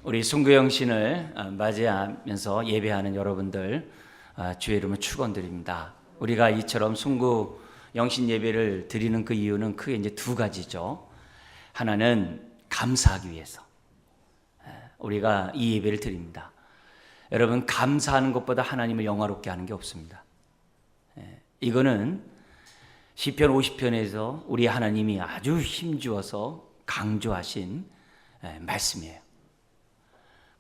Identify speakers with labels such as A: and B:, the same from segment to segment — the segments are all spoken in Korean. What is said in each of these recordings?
A: 우리 순교영신을 맞이하면서 예배하는 여러분들 주의 이름으로 축원드립니다. 우리가 이처럼 순교영신 예배를 드리는 그 이유는 크게 이제 두 가지죠. 하나는 감사하기 위해서 우리가 이 예배를 드립니다. 여러분, 감사하는 것보다 하나님을 영화롭게 하는 게 없습니다. 이거는 시편 50편에서 우리 하나님이 아주 힘주어서 강조하신 말씀이에요.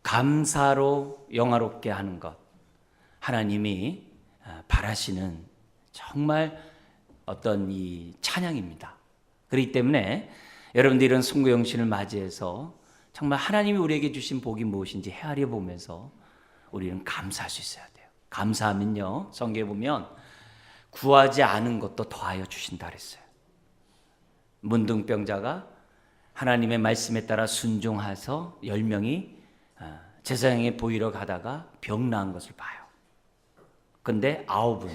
A: 감사로 영화롭게 하는 것, 하나님이 바라시는 정말 어떤 이 찬양입니다. 그렇기 때문에 여러분들 이런 순교영신을 맞이해서 정말 하나님이 우리에게 주신 복이 무엇인지 헤아려 보면서 우리는 감사할 수 있어야 돼요. 감사하면요, 성경에 보면 구하지 않은 것도 더하여 주신다 그랬어요. 문둥병자가 하나님의 말씀에 따라 순종해서 10명이 제사장에 보이러 가다가 병 나은 것을 봐요. 근데 9은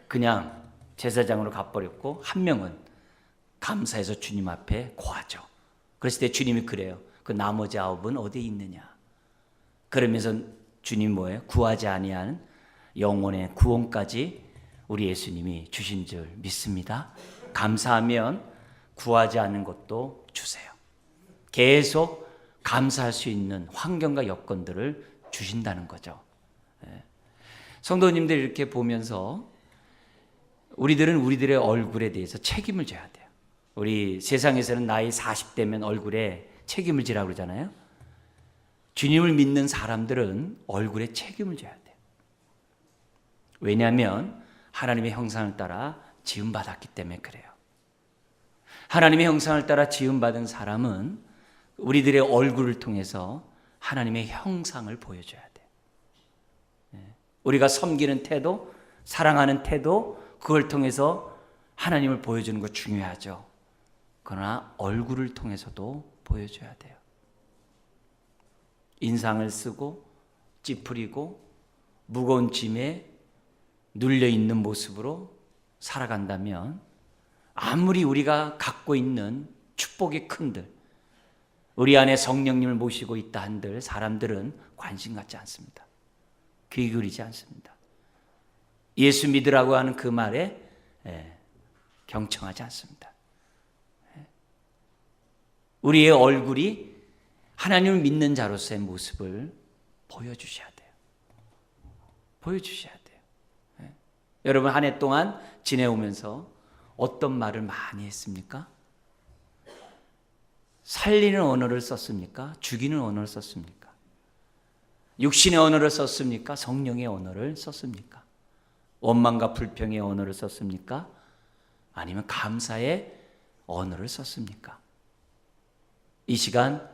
A: 그냥 제사장으로 가버렸고 1명은 감사해서 주님 앞에 고하죠. 그랬을 때 주님이 그래요. 그 나머지 9은 어디에 있느냐. 그러면서 주님 뭐예요? 구하지 아니한 영혼의 구원까지 우리 예수님이 주신 줄 믿습니다. 감사하면 구하지 않는 것도 주세요. 계속 감사할 수 있는 환경과 여건들을 주신다는 거죠. 성도님들 이렇게 보면서 우리들은 우리들의 얼굴에 대해서 책임을 져야 돼요. 우리 세상에서는 나이 40대면 얼굴에 책임을 지라고 그러잖아요. 주님을 믿는 사람들은 얼굴에 책임을 져야 돼요. 왜냐하면 하나님의 형상을 따라 지음받았기 때문에 그래요. 하나님의 형상을 따라 지음받은 사람은 우리들의 얼굴을 통해서 하나님의 형상을 보여줘야 돼요. 우리가 섬기는 태도, 사랑하는 태도, 그걸 통해서 하나님을 보여주는 거 중요하죠. 그러나 얼굴을 통해서도 보여줘야 돼요. 인상을 쓰고 찌푸리고 무거운 짐에 눌려있는 모습으로 살아간다면 아무리 우리가 갖고 있는 축복이 큰들, 우리 안에 성령님을 모시고 있다 한들 사람들은 관심 갖지 않습니다. 귀 기울이지 않습니다. 예수 믿으라고 하는 그 말에 경청하지 않습니다. 우리의 얼굴이 하나님을 믿는 자로서의 모습을 보여주셔야 돼요. 보여주셔야 돼요. 여러분, 한 해 동안 지내오면서 어떤 말을 많이 했습니까? 살리는 언어를 썼습니까? 죽이는 언어를 썼습니까? 육신의 언어를 썼습니까? 성령의 언어를 썼습니까? 원망과 불평의 언어를 썼습니까? 아니면 감사의 언어를 썼습니까? 이 시간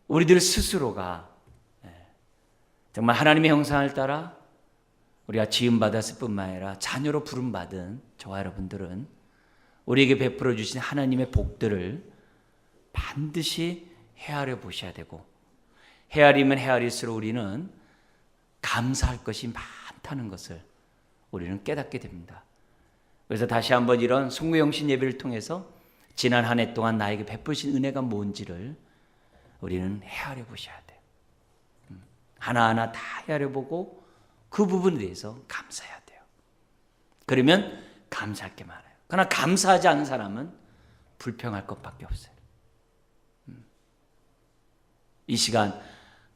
A: 우리들 스스로가 정말 하나님의 형상을 따라 우리가 지음받았을 뿐만 아니라 자녀로 부름받은 저와 여러분들은 우리에게 베풀어 주신 하나님의 복들을 반드시 헤아려 보셔야 되고, 헤아리면 헤아릴수록 우리는 감사할 것이 많다는 것을 우리는 깨닫게 됩니다. 그래서 다시 한번 이런 순교영신 예배를 통해서 지난 한 해 동안 나에게 베푸신 은혜가 뭔지를 우리는 헤아려 보셔야 돼요. 하나하나 다 헤아려 보고 그 부분에 대해서 감사해야 돼요. 그러면 감사할 게 많아요. 그러나 감사하지 않은 사람은 불평할 것밖에 없어요. 이 시간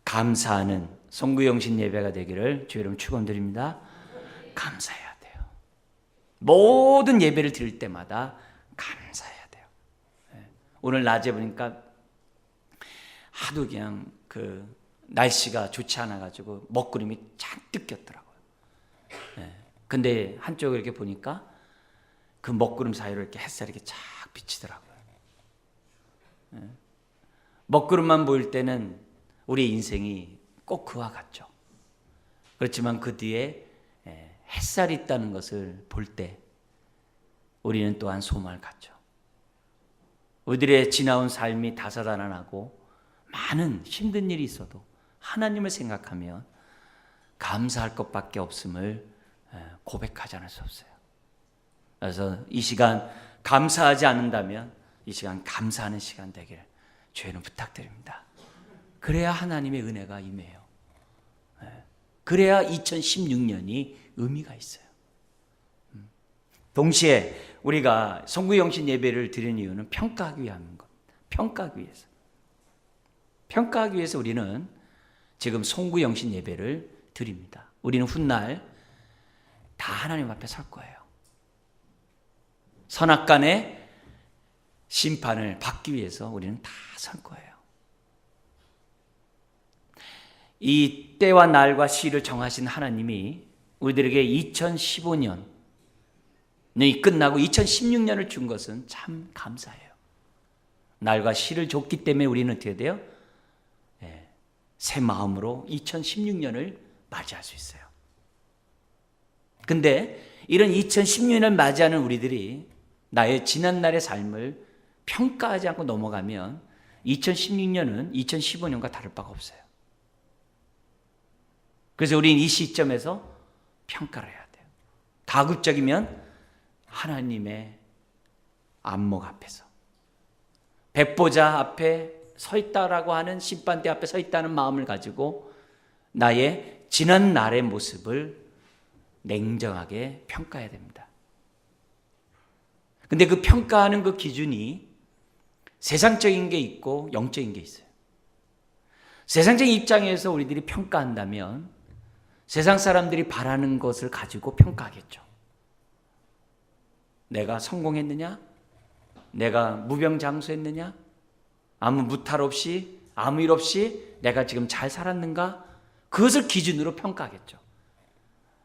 A: 감사하는 순교영신 예배가 되기를 주의 이름 축원드립니다. 감사해야 돼요. 모든 예배를 드릴 때마다 감사해야 돼요. 오늘 낮에 보니까 하도 그냥 그 날씨가 좋지 않아 가지고 먹구름이 잔뜩 꼈더라고요. 근데 한쪽을 이렇게 보니까 그 먹구름 사이로 이렇게 햇살이 이렇게 쫙 비치더라고요. 먹구름만 보일 때는 우리 인생이 꼭 그와 같죠. 그렇지만 그 뒤에 햇살이 있다는 것을 볼 때 우리는 또한 소망을 갖죠. 우리들의 지나온 삶이 다사다난하고 많은 힘든 일이 있어도 하나님을 생각하면 감사할 것밖에 없음을 고백하지 않을 수 없어요. 그래서 이 시간 감사하지 않는다면 이 시간 감사하는 시간 되기를 주의는 부탁드립니다. 그래야 하나님의 은혜가 임해요. 그래야 2016년이 의미가 있어요. 동시에 우리가 송구영신 예배를 드리는 이유는 평가하기 위한 것. 평가하기 위해서. 평가하기 위해서 우리는 지금 송구영신 예배를 드립니다. 우리는 훗날 다 하나님 앞에 설 거예요. 선악간의 심판을 받기 위해서 우리는 다 설 거예요. 이 때와 날과 시를 정하신 하나님이 우리들에게 2015년이 끝나고 2016년을 준 것은 참 감사해요. 날과 시를 줬기 때문에 우리는 어떻게 돼요? 새 마음으로 2016년을 맞이할 수 있어요. 근데 이런 2016년을 맞이하는 우리들이 나의 지난날의 삶을 평가하지 않고 넘어가면 2016년은 2015년과 다를 바가 없어요. 그래서 우리는 이 시점에서 평가를 해야 돼요. 다급적이면 하나님의 안목 앞에서, 백보자 앞에 서 있다라고 하는 심판대 앞에 서 있다는 마음을 가지고 나의 지난 날의 모습을 냉정하게 평가해야 됩니다. 근데 그 평가하는 그 기준이 세상적인 게 있고 영적인 게 있어요. 세상적인 입장에서 우리들이 평가한다면 세상 사람들이 바라는 것을 가지고 평가하겠죠. 내가 성공했느냐? 내가 무병장수했느냐? 아무 무탈 없이, 아무 일 없이 내가 지금 잘 살았는가? 그것을 기준으로 평가하겠죠.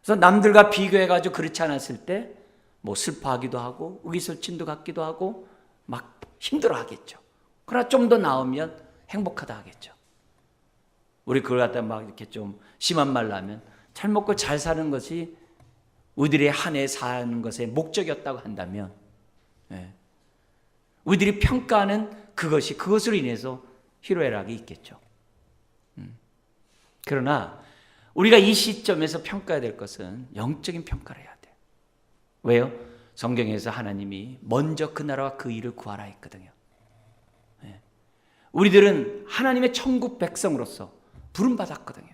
A: 그래서 남들과 비교해가지고 그렇지 않았을 때 뭐 슬퍼하기도 하고 의기소침도 갖기도 하고 막 힘들어 하겠죠. 그러나 좀 더 나으면 행복하다 하겠죠. 우리 그걸 갖다 막 이렇게 좀 심한 말로 하면 잘 먹고 잘 사는 것이 우리들의 한 해 사는 것의 목적이었다고 한다면 우리들이 평가하는 그것으로 인해서 희로애락이 있겠죠. 그러나 우리가 이 시점에서 평가해야 될 것은 영적인 평가를 해야 돼요. 왜요? 성경에서 하나님이 먼저 그 나라와 그 일을 구하라 했거든요. 우리들은 하나님의 천국 백성으로서 부름받았거든요.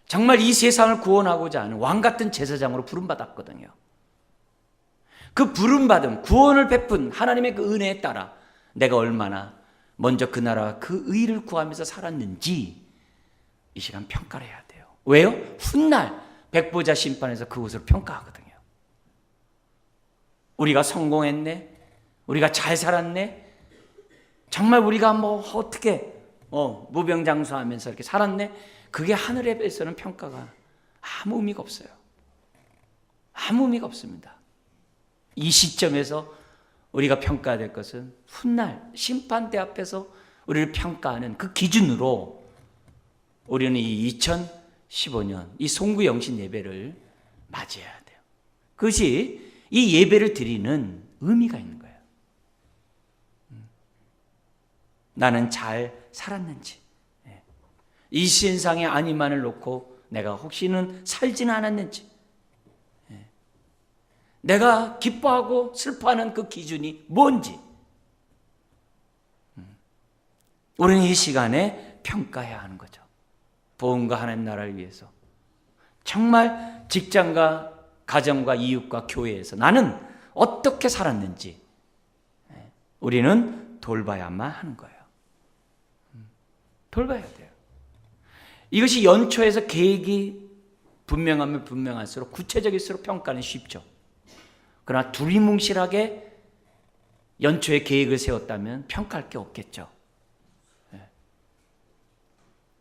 A: 정말 이 세상을 구원하고자 하는 왕같은 제사장으로 부름받았거든요. 그 부름받음, 구원을 베푼 하나님의 그 은혜에 따라 내가 얼마나 먼저 그 나라와 그 의를 구하면서 살았는지 이 시간 평가를 해야 돼요. 왜요? 훗날 백보자 심판에서 그것을 평가하거든요. 우리가 성공했네? 우리가 잘 살았네? 정말 우리가 뭐 어떻게 무병장수하면서 이렇게 살았네? 그게 하늘에서는 평가가 아무 의미가 없어요. 아무 의미가 없습니다. 이 시점에서 우리가 평가해야 될 것은 훗날 심판대 앞에서 우리를 평가하는 그 기준으로 우리는 이 2015년 이 송구영신 예배를 맞이해야 돼요. 그것이 이 예배를 드리는 의미가 있는 거예요. 나는 잘 살았는지, 이 세상에 안위만을 놓고 내가 혹시는 살지는 않았는지, 내가 기뻐하고 슬퍼하는 그 기준이 뭔지 우리는 이 시간에 평가해야 하는 거죠. 복음과 하나님 나라를 위해서 정말 직장과 가정과 이웃과 교회에서 나는 어떻게 살았는지 우리는 돌봐야만 하는 거예요. 돌봐야 돼요. 이것이 연초에서 계획이 분명하면 분명할수록 구체적일수록 평가는 쉽죠. 그러나 두리뭉실하게 연초에 계획을 세웠다면 평가할 게 없겠죠.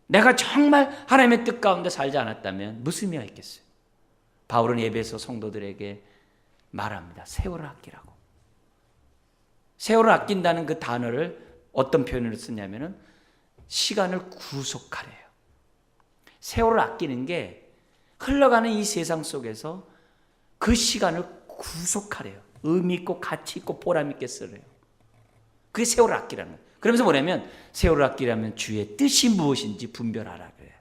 A: 내가 정말 하나님의 뜻 가운데 살지 않았다면 무슨 의미가 있겠어요? 바울은 에베소 성도들에게 말합니다. 세월을 아끼라고. 세월을 아낀다는 그 단어를 어떤 표현으로 쓰냐면은 시간을 구속하래요. 세월을 아끼는 게 흘러가는 이 세상 속에서 그 시간을 구속하래요. 의미 있고 가치 있고 보람 있게 쓰래요. 그게 세월을 아끼라는 거예요. 그러면서 뭐냐면 세월을 아끼려면 주의 뜻이 무엇인지 분별하라 그래요.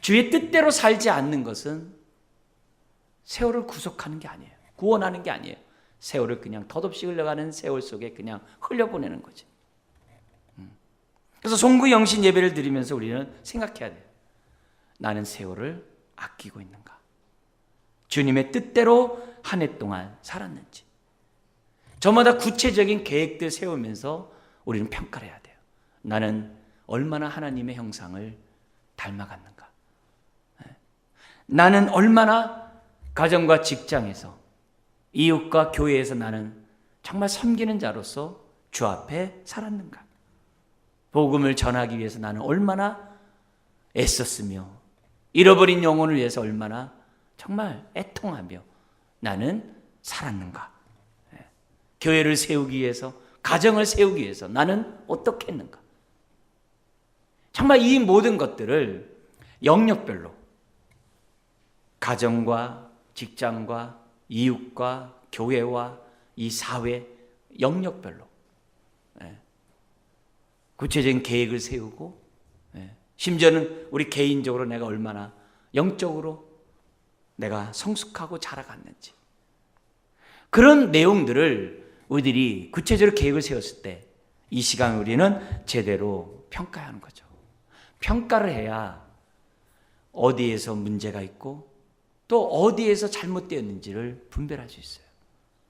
A: 주의 뜻대로 살지 않는 것은 세월을 구속하는 게 아니에요. 구원하는 게 아니에요. 세월을 그냥 덧없이 흘러가는 세월 속에 그냥 흘려보내는 거지. 그래서 송구영신 예배를 드리면서 우리는 생각해야 돼요. 나는 세월을 아끼고 있는가? 주님의 뜻대로 한 해 동안 살았는지. 저마다 구체적인 계획들 세우면서 우리는 평가를 해야 돼요. 나는 얼마나 하나님의 형상을 닮아갔는가? 나는 얼마나 가정과 직장에서, 이웃과 교회에서 나는 정말 섬기는 자로서 주 앞에 살았는가? 복음을 전하기 위해서 나는 얼마나 애썼으며, 잃어버린 영혼을 위해서 얼마나 정말 애통하며 나는 살았는가? 교회를 세우기 위해서, 가정을 세우기 위해서 나는 어떻게 했는가? 정말 이 모든 것들을 영역별로, 가정과 직장과 이웃과 교회와 이 사회 영역별로 구체적인 계획을 세우고, 심지어는 우리 개인적으로 내가 얼마나 영적으로 내가 성숙하고 자라갔는지, 그런 내용들을 우리들이 구체적으로 계획을 세웠을 때 이 시간 우리는 제대로 평가해야 하는 거죠. 평가를 해야 어디에서 문제가 있고 또 어디에서 잘못되었는지를 분별할 수 있어요.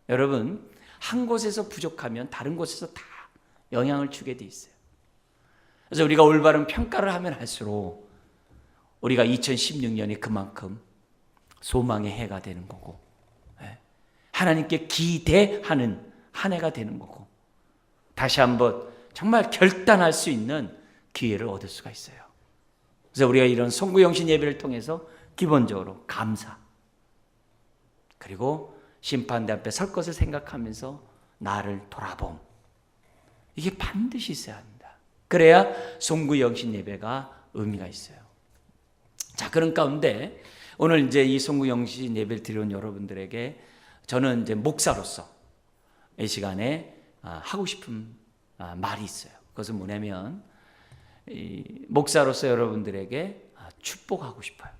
A: 여러분, 한 곳에서 부족하면 다른 곳에서 다 영향을 주게 돼 있어요. 그래서 우리가 올바른 평가를 하면 할수록 우리가 2016년이 그만큼 소망의 해가 되는 거고, 하나님께 기대하는 한 해가 되는 거고, 다시 한번 정말 결단할 수 있는 기회를 얻을 수가 있어요. 그래서 우리가 이런 송구영신 예배를 통해서 기본적으로 감사, 그리고 심판대 앞에 설 것을 생각하면서 나를 돌아봄, 이게 반드시 있어야 합니다. 그래야 송구영신 예배가 의미가 있어요. 자, 그런 가운데 오늘 이제 이 송구영신 예배를 드리는 여러분들에게 저는 이제 목사로서 이 시간에 하고 싶은 말이 있어요. 그것은 뭐냐면, 목사로서 여러분들에게 축복하고 싶어요.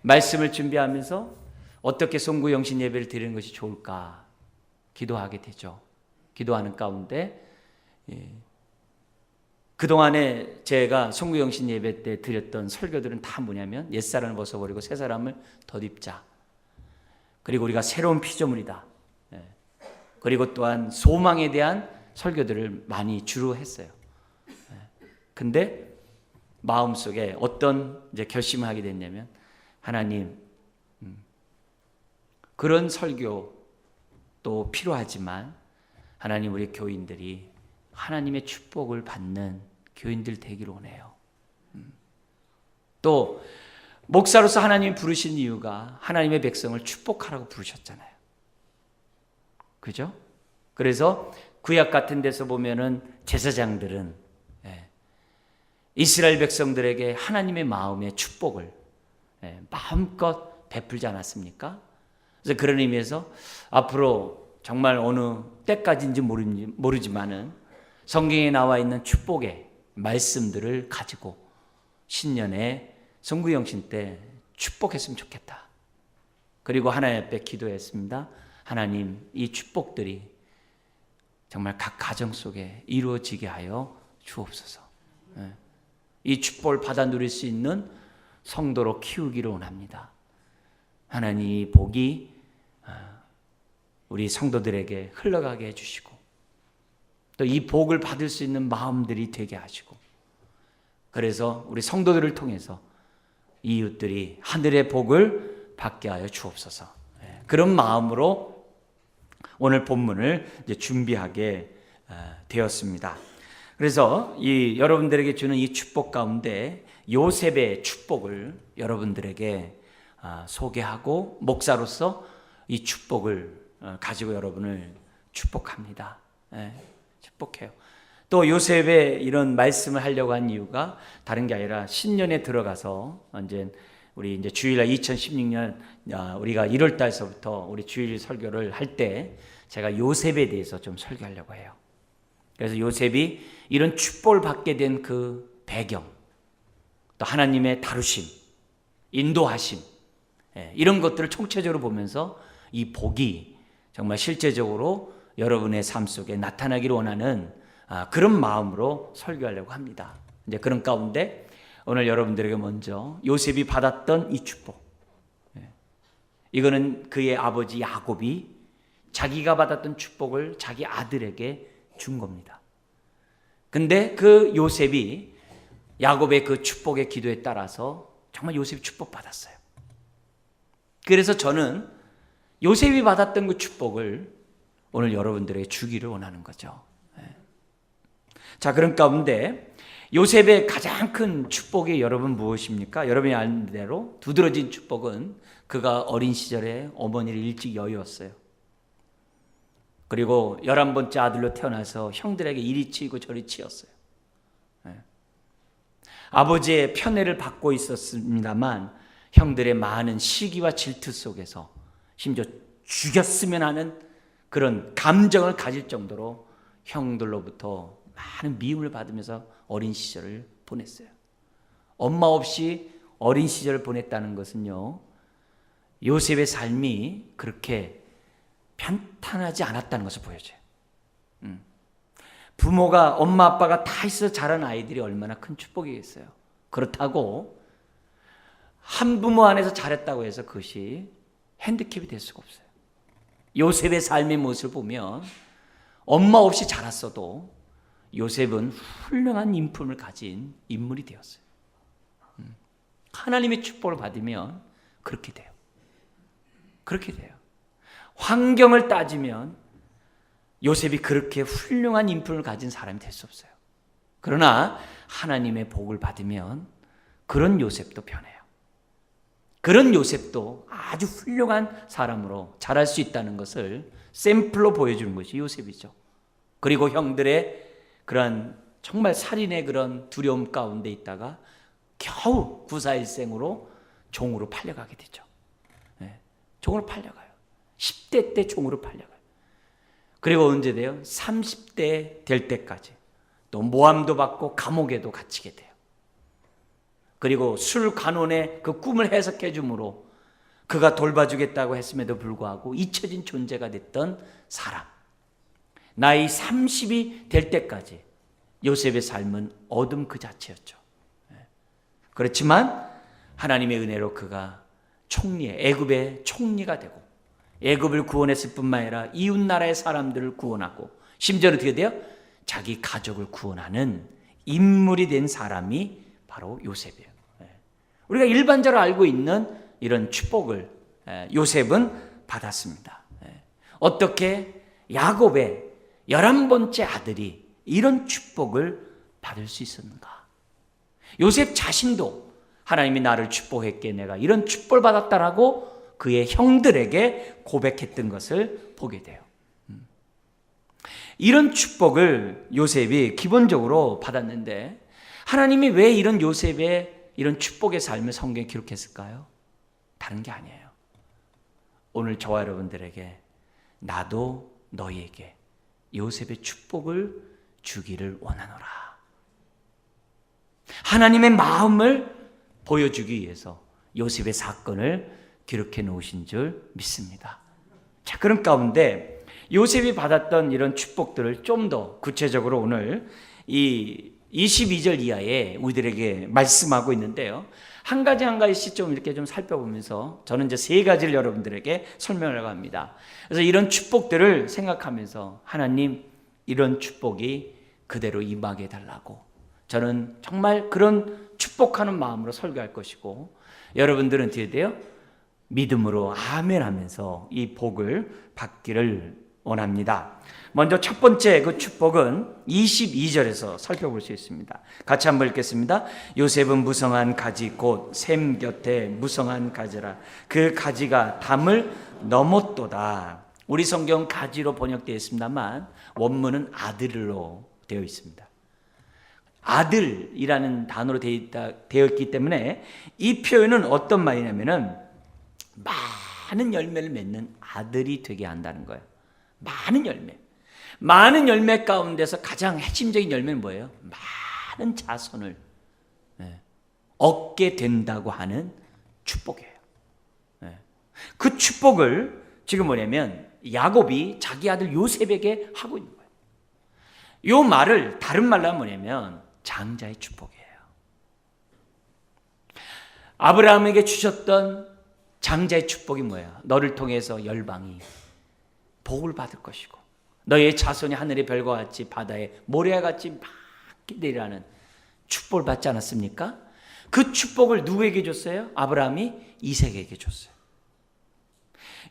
A: 말씀을 준비하면서 어떻게 송구영신 예배를 드리는 것이 좋을까 기도하게 되죠. 기도하는 가운데 그동안에 제가 송구영신 예배 때 드렸던 설교들은 다 뭐냐면, 옛사람을 벗어버리고 새사람을 덧입자, 그리고 우리가 새로운 피조물이다, 그리고 또한 소망에 대한 설교들을 많이 주로 했어요. 근데 마음속에 어떤 이제 결심을 하게 됐냐면, 하나님, 그런 설교도 필요하지만 하나님, 우리 교인들이 하나님의 축복을 받는 교인들 되기를 원해요. 또 목사로서 하나님이 부르신 이유가 하나님의 백성을 축복하라고 부르셨잖아요. 그죠? 그래서 구약 같은 데서 보면은 제사장들은 이스라엘 백성들에게 하나님의 마음의 축복을 마음껏 베풀지 않았습니까? 그래서 그런 의미에서 앞으로 정말 어느 때까지인지 모르지만은 성경에 나와 있는 축복의 말씀들을 가지고 신년에 송구영신 때 축복했으면 좋겠다. 그리고 하나님 앞에 기도했습니다. 하나님, 이 축복들이 정말 각 가정 속에 이루어지게 하여 주옵소서. 이 축복을 받아 누릴 수 있는 성도로 키우기를 원합니다. 하나님, 이 복이 우리 성도들에게 흘러가게 해주시고, 또 이 복을 받을 수 있는 마음들이 되게 하시고, 그래서 우리 성도들을 통해서 이웃들이 하늘의 복을 받게 하여 주옵소서. 그런 마음으로 오늘 본문을 이제 준비하게 되었습니다. 그래서 이 여러분들에게 주는 이 축복 가운데 요셉의 축복을 여러분들에게 소개하고, 목사로서 이 축복을 가지고 여러분을 축복합니다. 축복해요. 또 요셉의 이런 말씀을 하려고 한 이유가 다른 게 아니라 신년에 들어가서 우리 이제 주일날 2016년 우리가 1월 달서부터 우리 주일 설교를 할 때 제가 요셉에 대해서 좀 설교하려고 해요. 그래서 요셉이 이런 축복을 받게 된 그 배경, 또 하나님의 다루심, 인도하심, 이런 것들을 총체적으로 보면서 이 복이 정말 실제적으로 여러분의 삶 속에 나타나기를 원하는 그런 마음으로 설교하려고 합니다. 이제 그런 가운데 오늘 여러분들에게 먼저 요셉이 받았던 이 축복, 이거는 그의 아버지 야곱이 자기가 받았던 축복을 자기 아들에게 준 겁니다. 근데 그 요셉이 야곱의 그 축복의 기도에 따라서 정말 요셉이 축복받았어요. 그래서 저는 요셉이 받았던 그 축복을 오늘 여러분들에게 주기를 원하는 거죠. 자, 그런 가운데 요셉의 가장 큰 축복이 여러분 무엇입니까? 여러분이 아는 대로 두드러진 축복은 그가 어린 시절에 어머니를 일찍 여의었어요. 그리고 11번째 아들로 태어나서 형들에게 이리 치이고 저리 치였어요. 아버지의 편애를 받고 있었습니다만 형들의 많은 시기와 질투 속에서 심지어 죽였으면 하는 그런 감정을 가질 정도로 형들로부터 많은 미움을 받으면서 어린 시절을 보냈어요. 엄마 없이 어린 시절을 보냈다는 것은요, 요셉의 삶이 그렇게 편탄하지 않았다는 것을 보여줘요. 부모가, 엄마 아빠가 다 있어 자란 아이들이 얼마나 큰 축복이겠어요. 그렇다고 한 부모 안에서 잘했다고 해서 그것이 핸디캡이 될 수가 없어요. 요셉의 삶의 모습을 보면 엄마 없이 자랐어도 요셉은 훌륭한 인품을 가진 인물이 되었어요. 하나님의 축복을 받으면 그렇게 돼요. 그렇게 돼요. 환경을 따지면 요셉이 그렇게 훌륭한 인품을 가진 사람이 될 수 없어요. 그러나 하나님의 복을 받으면 그런 요셉도 변해요. 그런 요셉도 아주 훌륭한 사람으로 자랄 수 있다는 것을 샘플로 보여주는 것이 요셉이죠. 그리고 형들의 그런 정말 살인의 그런 두려움 가운데 있다가 겨우 구사일생으로 종으로 팔려가게 되죠. 종으로 팔려가요. 10대 때 종으로 팔려가요. 그리고 언제 돼요? 30대 될 때까지 또 모함도 받고 감옥에도 갇히게 돼요. 그리고 술 간원의 그 꿈을 해석해 주므로 그가 돌봐주겠다고 했음에도 불구하고 잊혀진 존재가 됐던 사람. 나이 30이 될 때까지 요셉의 삶은 어둠 그 자체였죠. 그렇지만 하나님의 은혜로 그가 애굽의 총리가 되고 애굽을 구원했을 뿐만 아니라 이웃 나라의 사람들을 구원하고 심지어는 어떻게 돼요? 자기 가족을 구원하는 인물이 된 사람이 바로 요셉이에요. 우리가 일반적으로 알고 있는 이런 축복을 요셉은 받았습니다. 어떻게 야곱의 11번째 아들이 이런 축복을 받을 수 있었는가? 요셉 자신도 하나님이 나를 축복했기에 내가 이런 축복을 받았다라고 그의 형들에게 고백했던 것을 보게 돼요. 이런 축복을 요셉이 기본적으로 받았는데 하나님이 왜 이런 요셉의 이런 축복의 삶을 성경에 기록했을까요? 다른 게 아니에요. 오늘 저와 여러분들에게 나도 너희에게 요셉의 축복을 주기를 원하노라. 하나님의 마음을 보여주기 위해서 요셉의 사건을 기록해 놓으신 줄 믿습니다. 자, 그런 가운데 요셉이 받았던 이런 축복들을 좀 더 구체적으로 오늘 이 22절 이하에 우리들에게 말씀하고 있는데요. 한 가지 한 가지씩 좀 이렇게 좀 살펴보면서 저는 이제 3가지를 여러분들에게 설명하려고 합니다. 그래서 이런 축복들을 생각하면서 하나님 이런 축복이 그대로 임하게 해달라고 저는 정말 그런 축복하는 마음으로 설교할 것이고 여러분들은 어떻게 돼요? 믿음으로 아멘 하면서 이 복을 받기를 원합니다. 먼저 첫 번째 그 축복은 22절에서 살펴볼 수 있습니다. 같이 한번 읽겠습니다. 요셉은 무성한 가지 곧 샘 곁에 무성한 가지라 그 가지가 담을 넘었도다. 우리 성경 가지로 번역되어 있습니다만 원문은 아들로 되어 있습니다. 아들이라는 단어로 되어 있기 때문에 이 표현은 어떤 말이냐면은 많은 열매를 맺는 아들이 되게 한다는 거예요. 많은 열매 가운데서 가장 핵심적인 열매는 뭐예요? 많은 자손을 얻게 된다고 하는 축복이에요. 그 축복을 지금 뭐냐면 야곱이 자기 아들 요셉에게 하고 있는 거예요. 요 말을 다른 말로 하면 뭐냐면 장자의 축복이에요. 아브라함에게 주셨던 장자의 축복이 뭐야? 너를 통해서 열방이 복을 받을 것이고 너의 자손이 하늘의 별과 같이 바다의 모래와 같이 많게 내리라는 축복을 받지 않았습니까? 그 축복을 누구에게 줬어요? 아브라함이 이삭에게 줬어요.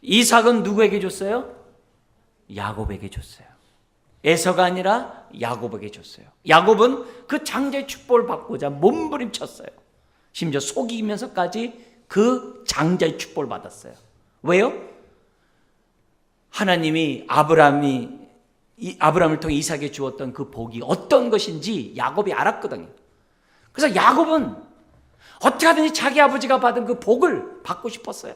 A: 이삭은 누구에게 줬어요? 야곱에게 줬어요. 에서가 아니라 야곱에게 줬어요. 야곱은 그 장자의 축복을 받고자 몸부림쳤어요. 심지어 속이면서까지 그 장자의 축복을 받았어요. 왜요? 하나님이 아브라함을 통해 이삭에게 주었던 그 복이 어떤 것인지 야곱이 알았거든요. 그래서 야곱은 어떻게 하든지 자기 아버지가 받은 그 복을 받고 싶었어요.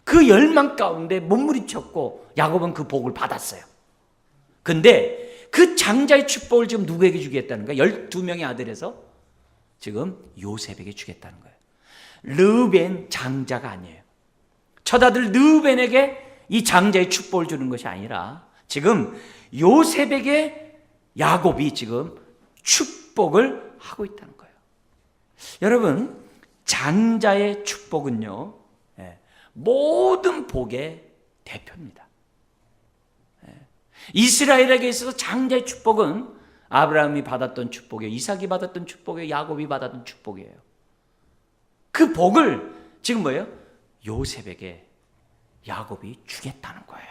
A: 그 열망 가운데 몸부림쳤고 야곱은 그 복을 받았어요. 근데 그 장자의 축복을 지금 누구에게 주겠다는 거예요? 12명의 아들에서 지금 요셉에게 주겠다는 거예요. 르우벤 장자가 아니에요. 첫 아들 르우벤에게 이 장자의 축복을 주는 것이 아니라 지금 요셉에게 야곱이 지금 축복을 하고 있다는 거예요. 여러분, 장자의 축복은요, 모든 복의 대표입니다. 이스라엘에게 있어서 장자의 축복은 아브라함이 받았던 축복이에요. 이삭이 받았던 축복이에요. 야곱이 받았던 축복이에요. 그 복을 지금 뭐예요? 요셉에게 야곱이 주겠다는 거예요.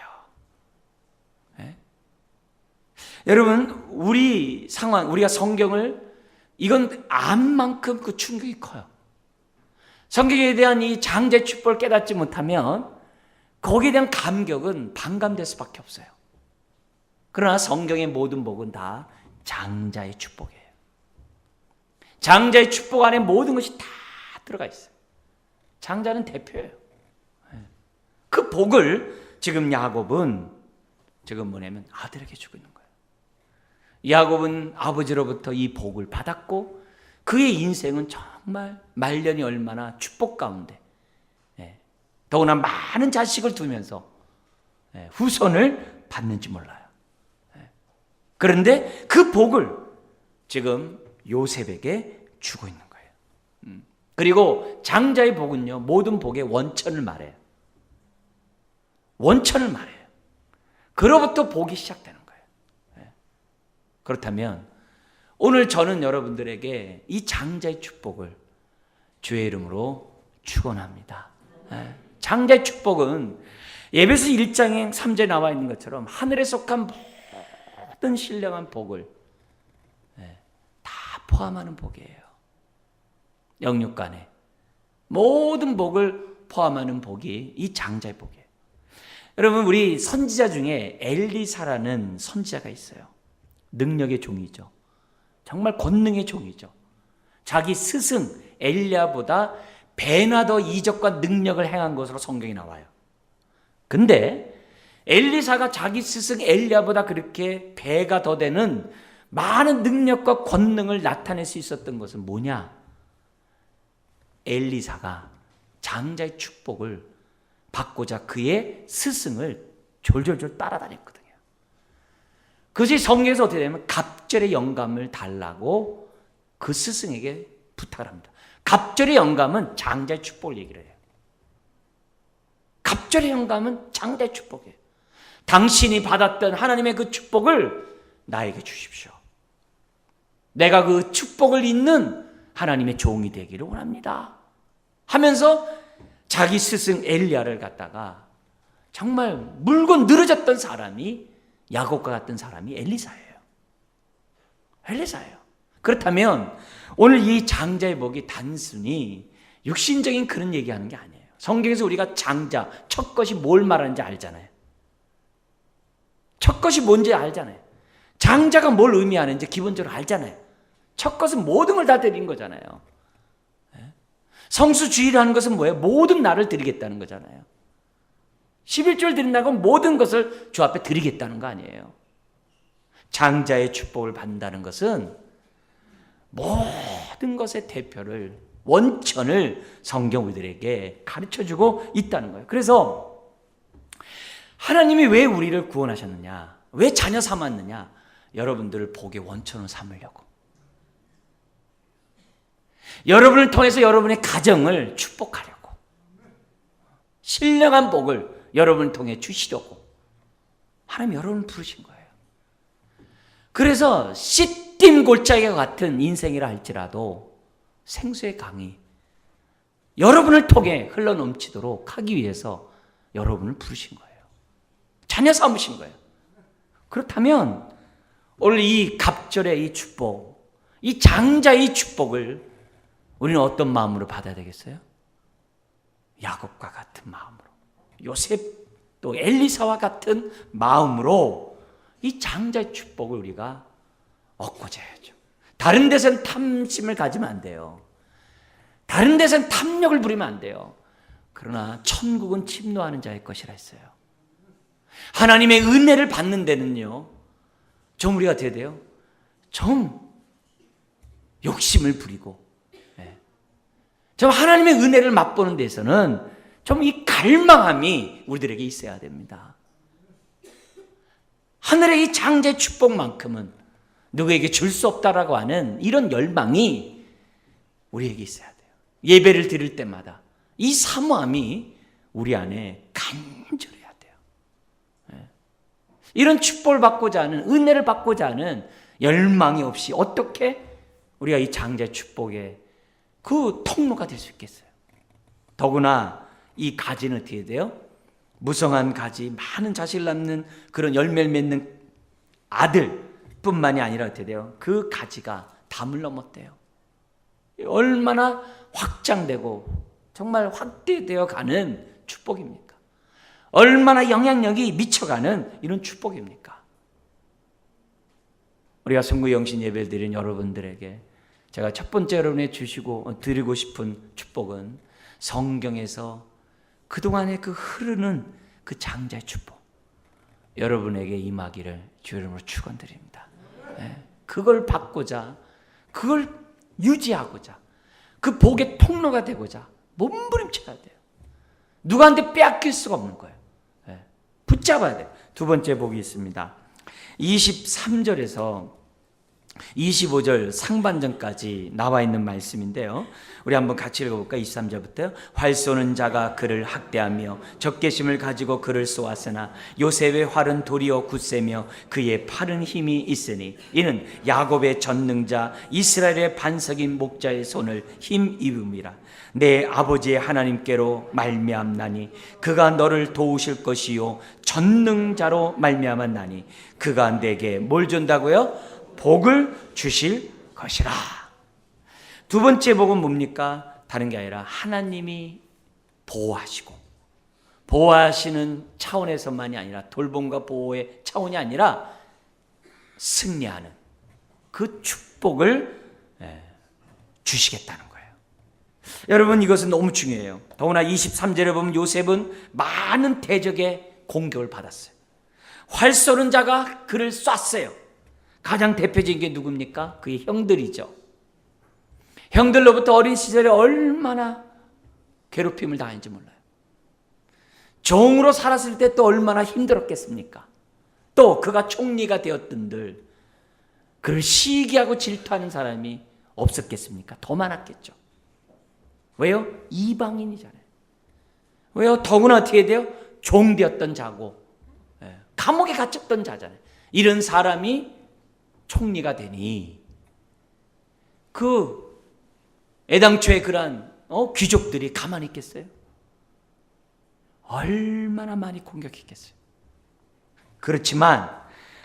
A: 여러분, 우리 상황, 우리가 성경을 이건 암만큼 그 충격이 커요. 성경에 대한 이 장자의 축복을 깨닫지 못하면 거기에 대한 감격은 반감될 수밖에 없어요. 그러나 성경의 모든 복은 다 장자의 축복이에요. 장자의 축복 안에 모든 것이 다 들어가 있어요. 장자는 대표예요. 그 복을 지금 야곱은 지금 뭐냐면 아들에게 주고 있는 거예요. 야곱은 아버지로부터 이 복을 받았고 그의 인생은 정말 말년이 얼마나 축복 가운데 더구나 많은 자식을 두면서 후손을 받는지 몰라요. 그런데 그 복을 지금 요셉에게 주고 있는 거예요. 그리고 장자의 복은요, 모든 복의 원천을 말해요. 원천을 말해요. 그로부터 복이 시작되는 거예요. 그렇다면 오늘 저는 여러분들에게 이 장자의 축복을 주의 이름으로 축원합니다. 장자의 축복은 에베소 1장에 3절에 나와 있는 것처럼 하늘에 속한 모든 신령한 복을 다 포함하는 복이에요. 영육간에 모든 복을 포함하는 복이 이 장자의 복이에요. 여러분, 우리 선지자 중에 엘리사라는 선지자가 있어요. 능력의 종이죠. 정말 권능의 종이죠. 자기 스승 엘리야보다 배나 더 이적과 능력을 행한 것으로 성경이 나와요. 근데 엘리사가 자기 스승 엘리야보다 그렇게 배가 더 되는 많은 능력과 권능을 나타낼 수 있었던 것은 뭐냐? 엘리사가 장자의 축복을 받고자 그의 스승을 졸졸졸 따라다녔거든요. 그것이 성경에서 어떻게 되냐면 갑절의 영감을 달라고 그 스승에게 부탁을 합니다. 갑절의 영감은 장자의 축복을 얘기를 해요. 갑절의 영감은 장자의 축복이에요. 당신이 받았던 하나님의 그 축복을 나에게 주십시오. 내가 그 축복을 잇는 하나님의 종이 되기를 원합니다. 하면서 자기 스승 엘리야를 갖다가 정말 물고 늘어졌던 사람이 야곱과 같은 사람이 엘리사예요. 엘리사예요. 그렇다면 오늘 이 장자의 복이 단순히 육신적인 그런 얘기하는 게 아니에요. 성경에서 우리가 장자, 첫 것이 뭘 말하는지 알잖아요. 첫 것이 뭔지 알잖아요. 장자가 뭘 의미하는지 기본적으로 알잖아요. 첫 것은 모든 걸 다 드린 거잖아요. 성수주의라는 것은 뭐예요? 모든 나를 드리겠다는 거잖아요. 11조를 드린다는 건 모든 것을 주 앞에 드리겠다는 거 아니에요. 장자의 축복을 받는다는 것은 모든 것의 대표를, 원천을 성경 우리들에게 가르쳐주고 있다는 거예요. 그래서 하나님이 왜 우리를 구원하셨느냐? 왜 자녀 삼았느냐? 여러분들을 복의 원천으로 삼으려고. 여러분을 통해서 여러분의 가정을 축복하려고. 신령한 복을 여러분을 통해 주시려고 하나님 여러분을 부르신 거예요. 그래서 씨띤 골짜기와 같은 인생이라 할지라도 생수의 강이 여러분을 통해 흘러넘치도록 하기 위해서 여러분을 부르신 거예요. 자녀 삼으신 거예요. 그렇다면 오늘 이 갑절의 이 축복, 이 장자의 축복을 우리는 어떤 마음으로 받아야 되겠어요? 야곱과 같은 마음으로, 요셉 또 엘리사와 같은 마음으로 이 장자의 축복을 우리가 얻고자 해야죠. 다른 데서는 탐심을 가지면 안 돼요. 다른 데서는 탐욕을 부리면 안 돼요. 그러나 천국은 침노하는 자의 것이라 했어요. 하나님의 은혜를 받는 데는요, 좀 우리가 어떻게 돼요? 좀 욕심을 부리고, 좀 하나님의 은혜를 맛보는 데서는 좀 이 갈망함이 우리들에게 있어야 됩니다. 하늘의 이 장자의 축복만큼은 누구에게 줄 수 없다라고 하는 이런 열망이 우리에게 있어야 돼요. 예배를 드릴 때마다 이 사모함이 우리 안에 간절해야 돼요. 이런 축복을 받고자 하는, 은혜를 받고자 하는 열망이 없이 어떻게 우리가 이 장자의 축복의 그 통로가 될 수 있겠어요? 더구나 이 가지는 어떻게 돼요? 무성한 가지, 많은 자식을 낳는 그런 열매를 맺는 아들뿐만이 아니라 어떻게 돼요? 그 가지가 담을 넘었대요. 얼마나 확장되고 정말 확대되어 가는 축복입니까? 얼마나 영향력이 미쳐가는 이런 축복입니까? 우리가 성구영신 예배를 드린 여러분들에게 제가 첫 번째 여러분에 주시고 드리고 싶은 축복은 성경에서 그동안에 그 흐르는 그 장자의 축복 여러분에게 임하기를 주 이름으로 축원드립니다. 그걸 받고자, 그걸 유지하고자, 그 복의 통로가 되고자 몸부림쳐야 돼요. 누구한테 빼앗길 수가 없는 거예요. 붙잡아야 돼요. 두 번째 복이 있습니다. 23절에서 25절 상반전까지 나와 있는 말씀인데요, 우리 한번 같이 읽어볼까요? 23절부터요. 활 쏘는 자가 그를 학대하며 적개심을 가지고 그를 쏘았으나 요셉의 활은 도리어 굳세며 그의 팔은 힘이 있으니 이는 야곱의 전능자 이스라엘의 반석인 목자의 손을 힘입음이라. 내 아버지의 하나님께로 말미암나니 그가 너를 도우실 것이요 전능자로 말미암았나니 그가 내게 뭘 준다고요? 복을 주실 것이라. 두 번째 복은 뭡니까? 다른 게 아니라 하나님이 보호하시고, 보호하시는 차원에서만이 아니라 돌봄과 보호의 차원이 아니라 승리하는 그 축복을 주시겠다는 거예요. 여러분, 이것은 너무 중요해요. 더구나 23절에 보면 요셉은 많은 대적의 공격을 받았어요. 활 쏘는 자가 그를 쐈어요. 가장 대표적인 게 누굽니까? 그의 형들이죠. 형들로부터 어린 시절에 얼마나 괴롭힘을 당했는지 몰라요. 종으로 살았을 때 또 얼마나 힘들었겠습니까? 또 그가 총리가 되었던들 그를 시기하고 질투하는 사람이 없었겠습니까? 더 많았겠죠. 왜요? 이방인이잖아요. 왜요? 더구나 어떻게 돼요? 종되었던 자고 감옥에 갇혔던 자잖아요. 이런 사람이 총리가 되니 그 애당초에 그러한 귀족들이 가만히 있겠어요? 얼마나 많이 공격했겠어요. 그렇지만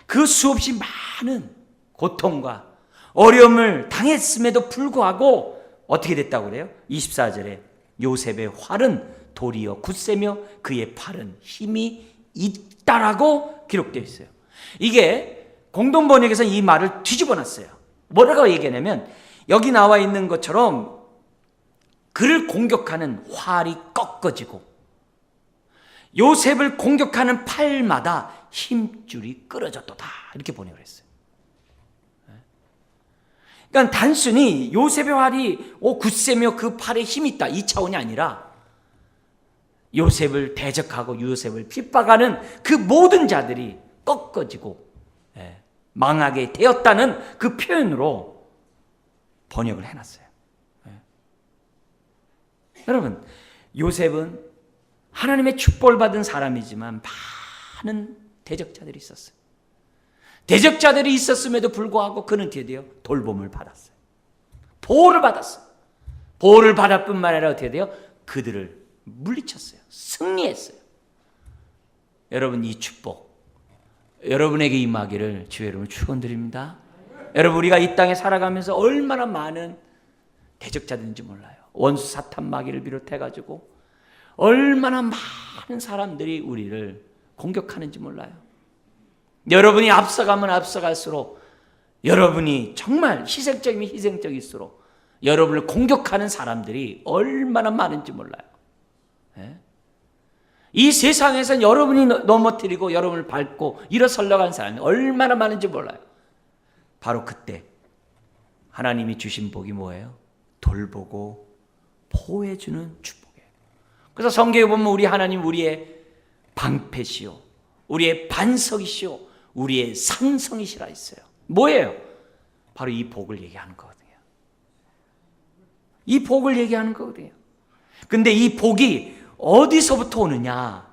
A: 그 수없이 많은 고통과 어려움을 당했음에도 불구하고 어떻게 됐다고 그래요? 24절에 요셉의 활은 도리어 굳세며 그의 팔은 힘이 있다라고 기록되어 있어요. 이게 공동번역에서 이 말을 뒤집어 놨어요. 뭐라고 얘기하냐면 여기 나와 있는 것처럼 그를 공격하는 활이 꺾어지고 요셉을 공격하는 팔마다 힘줄이 끊어졌도다, 이렇게 번역을 했어요. 그러니까 단순히 요셉의 활이 굳세며 그 팔에 힘이 있다, 이 차원이 아니라 요셉을 대적하고 요셉을 핍박하는 그 모든 자들이 꺾어지고 망하게 되었다는 그 표현으로 번역을 해놨어요. 여러분, 요셉은 하나님의 축복을 받은 사람이지만 많은 대적자들이 있었어요. 대적자들이 있었음에도 불구하고 그는 드디어 돌봄을 받았어요. 보호를 받았어요. 보호를 받을 뿐만 아니라 어떻게 돼요? 그들을 물리쳤어요. 승리했어요. 여러분, 이 축복 여러분에게 임하기를 주의 이름으로 축원드립니다. 여러분, 우리가 이 땅에 살아가면서 얼마나 많은 대적자들인지 몰라요. 원수 사탄 마귀를 비롯해가지고 얼마나 많은 사람들이 우리를 공격하는지 몰라요. 여러분이 앞서가면 앞서갈수록 여러분이 정말 희생적이면 희생적일수록 여러분을 공격하는 사람들이 얼마나 많은지 몰라요. 이 세상에서 여러분이 넘어뜨리고 여러분을 밟고 일어서려고 하는 사람이 얼마나 많은지 몰라요. 바로 그때 하나님이 주신 복이 뭐예요? 돌보고 보호해주는 축복이에요. 그래서 성경에 보면 우리 하나님 우리의 방패시오, 우리의 반석이시오, 우리의 산성이시라 했어요. 뭐예요? 바로 이 복을 얘기하는 거거든요. 이 복을 얘기하는 거거든요. 근데 이 복이 어디서부터 오느냐?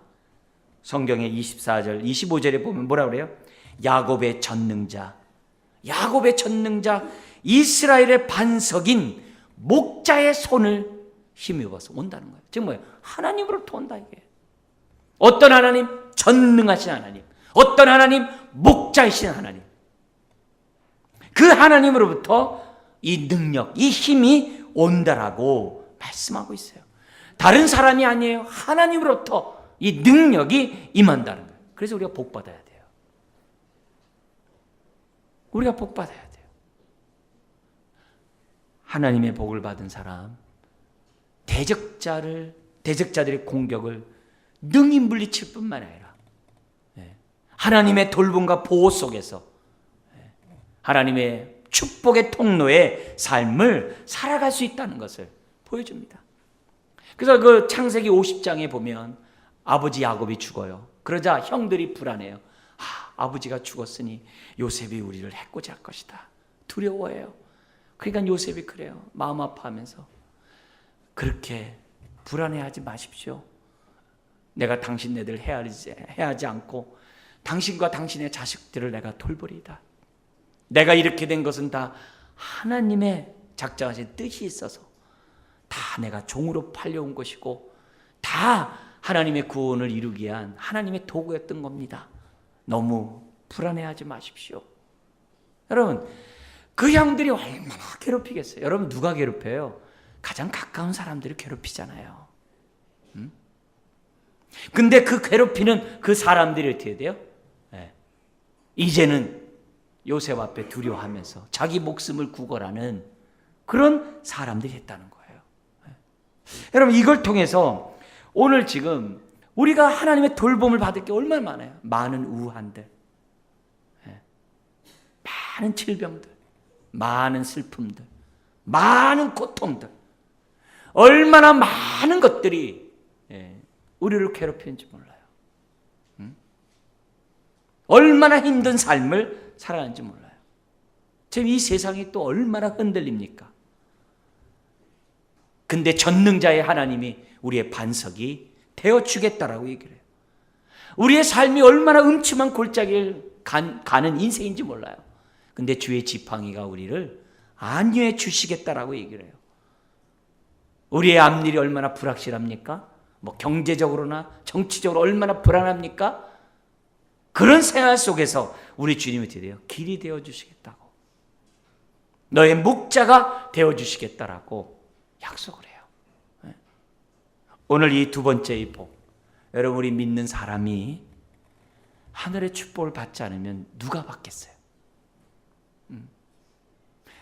A: 성경의 24절, 25절에 보면 뭐라고 그래요? 야곱의 전능자, 야곱의 전능자, 이스라엘의 반석인 목자의 손을 힘입어서 온다는 거예요. 지금 뭐예요? 하나님으로부터 온다 이게. 어떤 하나님? 전능하신 하나님. 어떤 하나님? 목자이신 하나님. 그 하나님으로부터 이 능력, 이 힘이 온다라고 말씀하고 있어요. 다른 사람이 아니에요. 하나님으로부터 이 능력이 임한다는 거예요. 그래서 우리가 복 받아야 돼요. 우리가 복 받아야 돼요. 하나님의 복을 받은 사람, 대적자들의 공격을 능히 물리칠 뿐만 아니라 하나님의 돌봄과 보호 속에서 하나님의 축복의 통로의 삶을 살아갈 수 있다는 것을 보여줍니다. 그래서 그 창세기 50장에 보면 아버지 야곱이 죽어요. 그러자 형들이 불안해요. 아버지가 죽었으니 요셉이 우리를 해코지 할 것이다. 두려워해요. 그러니까 요셉이 그래요. 마음 아파하면서 그렇게 불안해하지 마십시오. 내가 당신네들 해하지 않고 당신과 당신의 자식들을 내가 돌보리이다. 내가 이렇게 된 것은 다 하나님의 작정하신 뜻이 있어서 다 내가 종으로 팔려온 것이고 다 하나님의 구원을 이루기 위한 하나님의 도구였던 겁니다. 너무 불안해하지 마십시오. 여러분, 그 형들이 얼마나 괴롭히겠어요. 여러분, 누가 괴롭혀요? 가장 가까운 사람들이 괴롭히잖아요. 근데 그 괴롭히는 그 사람들이 어떻게 돼요? 이제는 요셉 앞에 두려워하면서 자기 목숨을 구걸하는 그런 사람들이 했다는 거예요. 여러분, 이걸 통해서 오늘 지금 우리가 하나님의 돌봄을 받을 게 얼마나 많아요. 많은 우한들, 많은 질병들, 많은 슬픔들, 많은 고통들, 얼마나 많은 것들이 우리를 괴롭히는지 몰라요. 얼마나 힘든 삶을 살아가는지 몰라요. 지금 이 세상이 또 얼마나 흔들립니까? 근데 전능자의 하나님이 우리의 반석이 되어주겠다라고 얘기를 해요. 우리의 삶이 얼마나 음침한 골짜기를 가는 인생인지 몰라요. 근데 주의 지팡이가 우리를 안위해 주시겠다라고 얘기를 해요. 우리의 앞일이 얼마나 불확실합니까? 뭐 경제적으로나 정치적으로 얼마나 불안합니까? 그런 생활 속에서 우리 주님이 어떻게 돼요? 길이 되어주시겠다고, 너의 목자가 되어주시겠다라고 약속을 해요. 오늘 이 두 번째 이 복, 여러분, 우리 믿는 사람이 하늘의 축복을 받지 않으면 누가 받겠어요?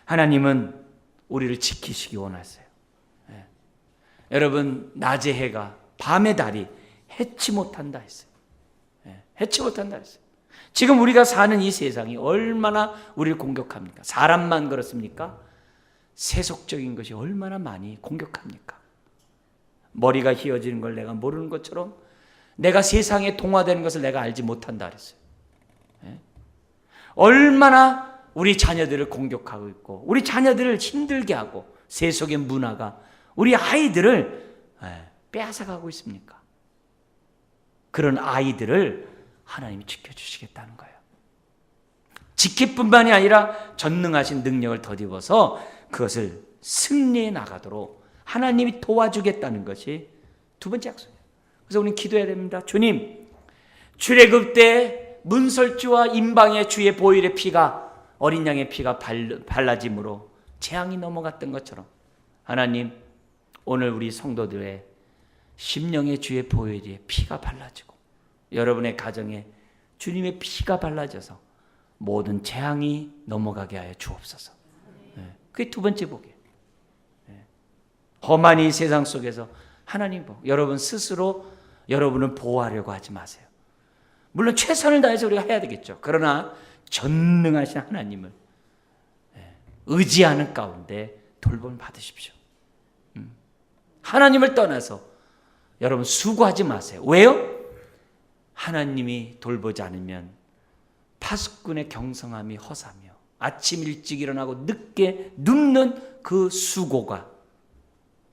A: 하나님은 우리를 지키시기 원하세요. 여러분, 낮의 해가 밤의 달이 해치 못한다 했어요. 해치 못한다 했어요. 지금 우리가 사는 이 세상이 얼마나 우리를 공격합니까? 사람만 그렇습니까? 세속적인 것이 얼마나 많이 공격합니까? 머리가 휘어지는 걸 내가 모르는 것처럼 내가 세상에 동화되는 것을 내가 알지 못한다 그랬어요. 얼마나 우리 자녀들을 공격하고 있고 우리 자녀들을 힘들게 하고 세속의 문화가 우리 아이들을 빼앗아가고 있습니까? 그런 아이들을 하나님이 지켜주시겠다는 거예요. 지킬 뿐만이 아니라 전능하신 능력을 덧입어서 그것을 승리해 나가도록 하나님이 도와주겠다는 것이 두 번째 약속이에요. 그래서 우리는 기도해야 됩니다. 주님, 출애굽 때 문설주와 임방의 주의 보혈의 피가 어린 양의 피가 발라짐으로 재앙이 넘어갔던 것처럼 하나님, 오늘 우리 성도들의 심령의 주의 보혈의 피가 발라지고 여러분의 가정에 주님의 피가 발라져서 모든 재앙이 넘어가게 하여 주옵소서. 그게 두 번째 복이에요. 험한 이 세상 속에서 하나님 복, 여러분 스스로 여러분을 보호하려고 하지 마세요. 물론 최선을 다해서 우리가 해야 되겠죠. 그러나 전능하신 하나님을 의지하는 가운데 돌봄을 받으십시오. 하나님을 떠나서 여러분 수고하지 마세요. 왜요? 하나님이 돌보지 않으면 파수꾼의 경성함이 허사며 아침 일찍 일어나고 늦게 눕는 그 수고가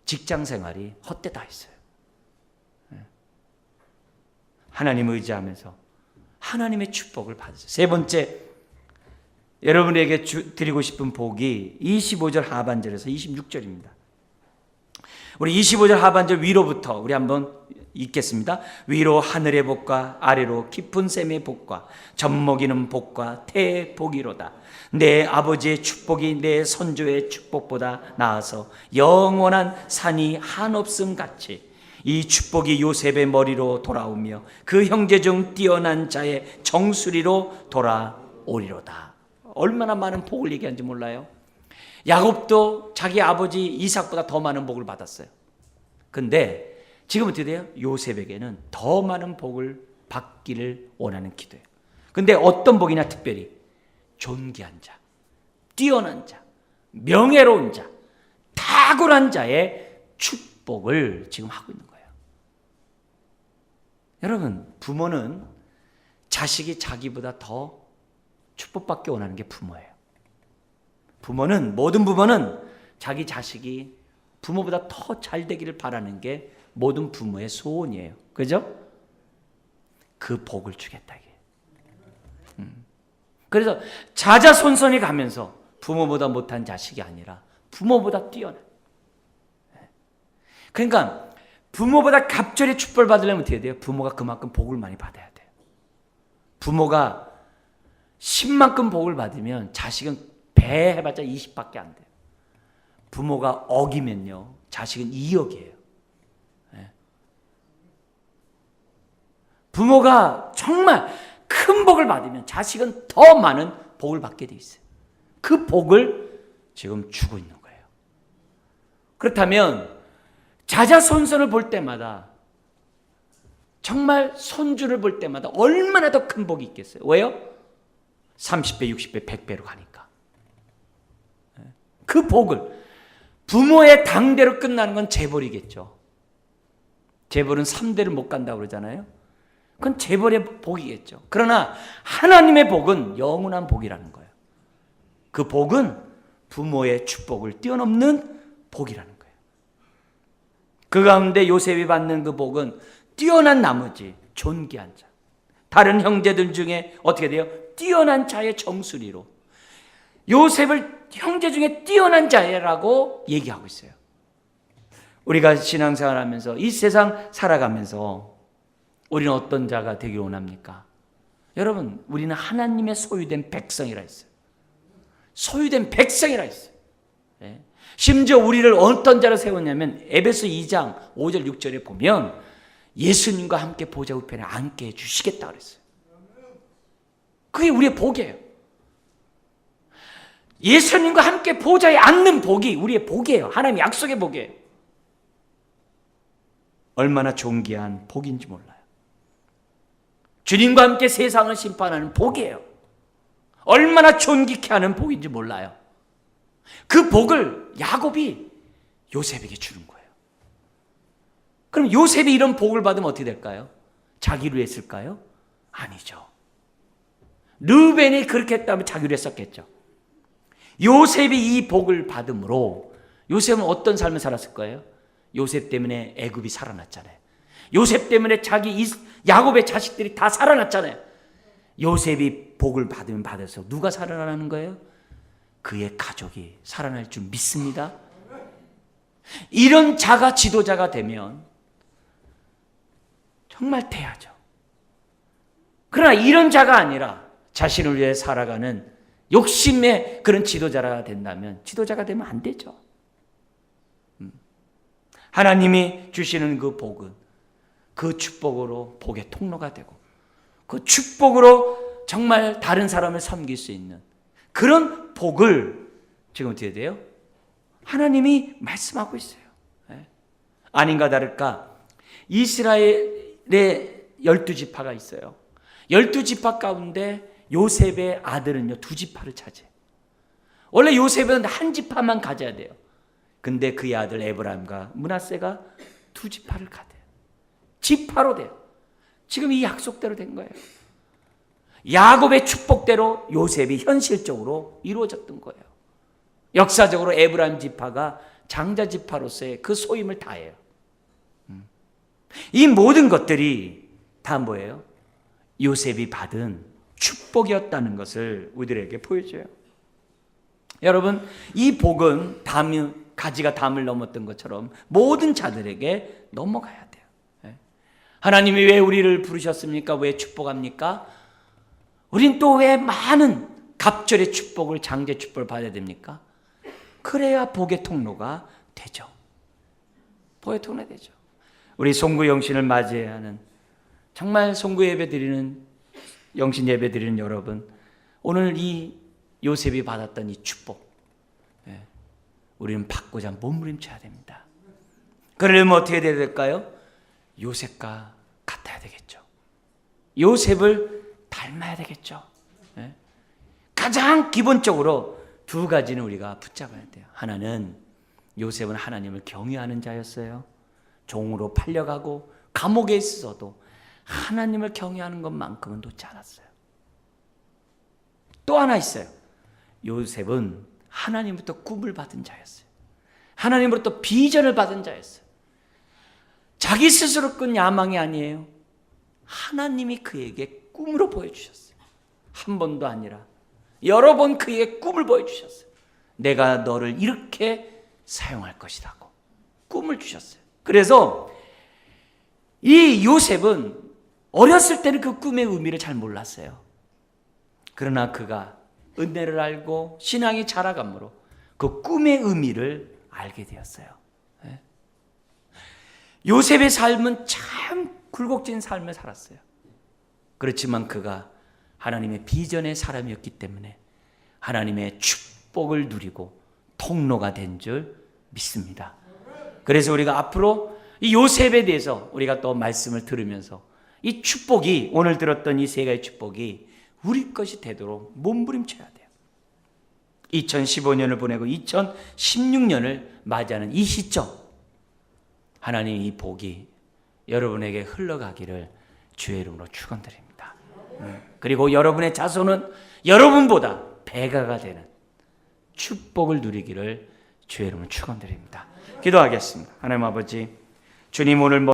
A: 직장 생활이 헛되다 했어요. 하나님을 의지하면서 하나님의 축복을 받으세요. 세 번째, 여러분에게 드리고 싶은 복이 25절 하반절에서 26절입니다. 우리 25절 하반절 위로부터 우리 한번 읽겠습니다. 위로 하늘의 복과 아래로 깊은 샘의 복과 젖먹이는 복과 태의 복이로다. 내 아버지의 축복이 내 선조의 축복보다 나아서 영원한 산이 한없음 같이 이 축복이 요셉의 머리로 돌아오며 그 형제 중 뛰어난 자의 정수리로 돌아오리로다. 얼마나 많은 복을 얘기하는지 몰라요. 야곱도 자기 아버지 이삭보다 더 많은 복을 받았어요. 근데 지금 어떻게 돼요? 요셉에게는 더 많은 복을 받기를 원하는 기도예요. 근데 어떤 복이냐? 특별히 존귀한 자, 뛰어난 자, 명예로운 자, 탁월한 자의 축복을 지금 하고 있는 거예요. 여러분, 부모는 자식이 자기보다 더 축복받기 원하는 게 부모예요. 모든 부모는 자기 자식이 부모보다 더 잘 되기를 바라는 게 모든 부모의 소원이에요. 그죠? 그 복을 주겠다 이게. 그래서 자자손손이 가면서 부모보다 못한 자식이 아니라 부모보다 뛰어난. 그러니까 부모보다 갑절의 축복을 받으려면 어떻게 돼요? 부모가 그만큼 복을 많이 받아야 돼요. 부모가 10만큼 복을 받으면 자식은 배 해봤자 20밖에 안 돼요. 부모가 억이면요, 자식은 2억이에요. 부모가 정말 큰 복을 받으면 자식은 더 많은 복을 받게 돼 있어요. 그 복을 지금 주고 있는 거예요. 그렇다면 자자손손을 볼 때마다, 정말 손주를 볼 때마다 얼마나 더 큰 복이 있겠어요. 왜요? 30배, 60배, 100배로 가니까. 그 복을, 부모의 당대로 끝나는 건 재벌이겠죠. 재벌은 3대를 못 간다고 그러잖아요. 그건 재벌의 복이겠죠. 그러나 하나님의 복은 영원한 복이라는 거예요. 그 복은 부모의 축복을 뛰어넘는 복이라는 거예요. 그 가운데 요셉이 받는 그 복은 뛰어난 나머지 존귀한 자, 다른 형제들 중에 어떻게 돼요? 뛰어난 자의 정수리로 요셉을 형제 중에 뛰어난 자라고 얘기하고 있어요. 우리가 신앙생활하면서 이 세상 살아가면서 우리는 어떤 자가 되길 원합니까? 여러분, 우리는 하나님의 소유된 백성이라 했어요. 소유된 백성이라 했어요. 심지어 우리를 어떤 자로 세웠냐면 에베소 2장 5절 6절에 보면 예수님과 함께 보좌 우편에 앉게 해주시겠다 그랬어요. 그게 우리의 복이에요. 예수님과 함께 보좌에 앉는 복이 우리의 복이에요. 하나님 약속의 복이에요. 얼마나 존귀한 복인지 몰라요. 주님과 함께 세상을 심판하는 복이에요. 얼마나 존귀케 하는 복인지 몰라요. 그 복을 야곱이 요셉에게 주는 거예요. 그럼 요셉이 이런 복을 받으면 어떻게 될까요? 자기로 했을까요? 아니죠. 르벤이 그렇게 했다면 자기로 했었겠죠. 요셉이 이 복을 받음으로 요셉은 어떤 삶을 살았을 거예요? 요셉 때문에 애굽이 살아났잖아요. 요셉 때문에 야곱의 자식들이 다 살아났잖아요. 요셉이 복을 받으면 받아서 누가 살아나는 거예요? 그의 가족이 살아날 줄 믿습니다. 이런 자가 지도자가 되면 정말 대하죠. 그러나 이런 자가 아니라 자신을 위해 살아가는 욕심의 그런 지도자가 된다면 지도자가 되면 안 되죠. 하나님이 주시는 그 복은 그 축복으로 복의 통로가 되고 그 축복으로 정말 다른 사람을 섬길 수 있는 그런 복을 지금 어떻게 돼요? 하나님이 말씀하고 있어요. 아닌가 다를까 이스라엘의 12지파가 있어요. 12지파 가운데 요셉의 아들은요 2지파를 차지해요. 원래 요셉은 한 지파만 가져야 돼요. 근데 그의 아들 에브라임과 므낫세가 2지파를 가대요. 지파로 돼요. 지금 이 약속대로 된 거예요. 야곱의 축복대로 요셉이 현실적으로 이루어졌던 거예요. 역사적으로 에브라임 지파가 장자 지파로서의 그 소임을 다해요. 이 모든 것들이 다 뭐예요? 요셉이 받은 축복이었다는 것을 우리들에게 보여줘요. 여러분, 이 복은 가지가 담을 넘었던 것처럼 모든 자들에게 넘어가야 돼요. 하나님이 왜 우리를 부르셨습니까? 왜 축복합니까? 우린 또 왜 많은 갑절의 축복을, 장제 축복을 받아야 됩니까? 그래야 복의 통로가 되죠. 복의 통로가 되죠. 우리 송구 영신을 맞이해야 하는 정말 송구 예배 드리는 영신 예배 드리는 여러분, 오늘 이 요셉이 받았던 이 축복, 우리는 받고자 몸부림쳐야 됩니다. 그러려면 어떻게 해야 될까요? 요셉과 같아야 되겠죠. 요셉을 닮아야 되겠죠. 가장 기본적으로 2가지는 우리가 붙잡아야 돼요. 하나는 요셉은 하나님을 경외하는 자였어요. 종으로 팔려가고 감옥에 있어도 하나님을 경외하는 것만큼은 놓지 않았어요. 또 하나 있어요. 요셉은 하나님부터 꿈을 받은 자였어요. 하나님으로부터 비전을 받은 자였어요. 자기 스스로 꾼 야망이 아니에요. 하나님이 그에게 꿈으로 보여주셨어요. 한 번도 아니라 여러 번 그에게 꿈을 보여주셨어요. 내가 너를 이렇게 사용할 것이라고 꿈을 주셨어요. 그래서 이 요셉은 어렸을 때는 그 꿈의 의미를 잘 몰랐어요. 그러나 그가 은혜를 알고 신앙이 자라감으로 그 꿈의 의미를 알게 되었어요. 요셉의 삶은 참 굴곡진 삶을 살았어요. 그렇지만 그가 하나님의 비전의 사람이었기 때문에 하나님의 축복을 누리고 통로가 된 줄 믿습니다. 그래서 우리가 앞으로 이 요셉에 대해서 우리가 또 말씀을 들으면서 이 축복이, 오늘 들었던 이 3가지 축복이 우리 것이 되도록 몸부림쳐야 돼요. 2015년을 보내고 2016년을 맞이하는 이 시점, 하나님 이 복이 여러분에게 흘러가기를 주의 이름으로 축원드립니다. 그리고 여러분의 자손은 여러분보다 배가가 되는 축복을 누리기를 주의 이름으로 축원드립니다. 기도하겠습니다. 하나님 아버지, 주님 오늘